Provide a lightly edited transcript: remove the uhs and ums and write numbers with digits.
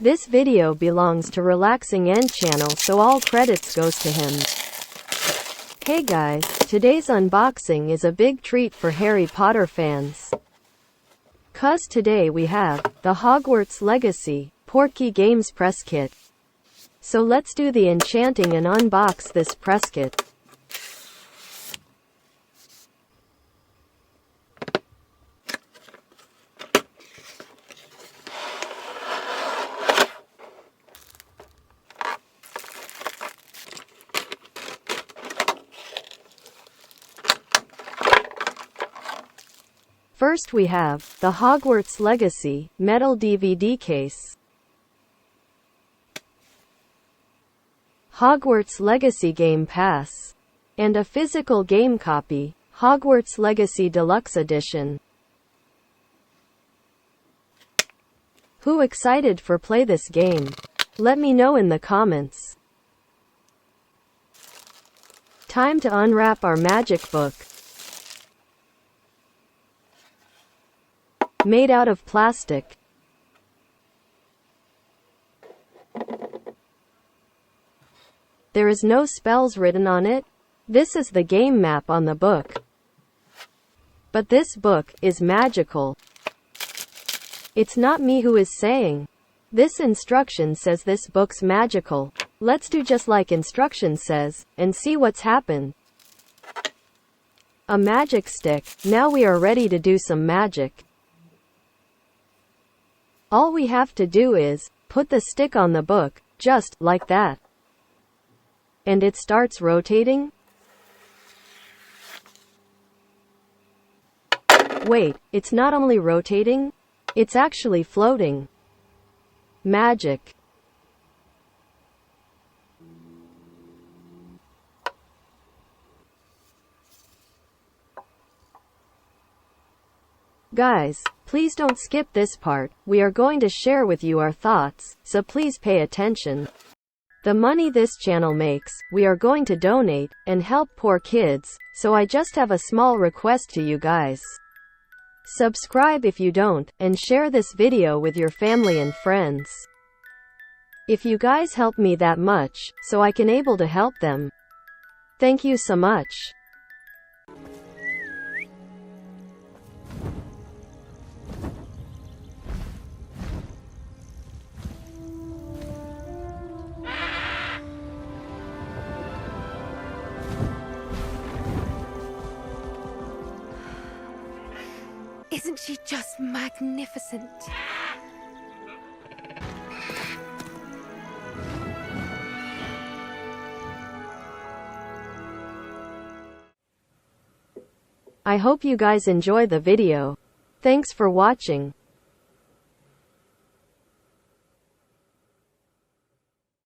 This video belongs to relaxingend channel, so all credits goes to him. Hey guys, today's unboxing is a big treat for Harry Potter fans. 'Cause today we have the Hogwarts Legacy Portkey Games press kit. So let's do the enchanting and unbox this press kit. First we have the Hogwarts Legacy metal DVD case. Hogwarts Legacy Game Pass. And a physical game copy, Hogwarts Legacy Deluxe Edition. Who excited for play this game? Let me know in the comments. Time to unwrap our magic book. Made out of plastic. There is no spells written on it. This is the game map on the book. But this book is magical. It's not me who is saying. This instruction says this book's magical. Let's do just like instruction says, and see what's happened. A magic stick. Now we are ready to do some magic. All we have to do is put the stick on the book, just like that. And it starts rotating? Wait, it's not only rotating, it's actually floating. Magic. Guys, please don't skip this part. We are going to share with you our thoughts, so please pay attention. The money this channel makes, we are going to donate and help poor kids, so I just have a small request to you guys. Subscribe if you don't, and share this video with your family and friends. If you guys help me that much, so I can able to help them. Thank you so much. Isn't she just magnificent? I hope you guys enjoy the video. Thanks for watching.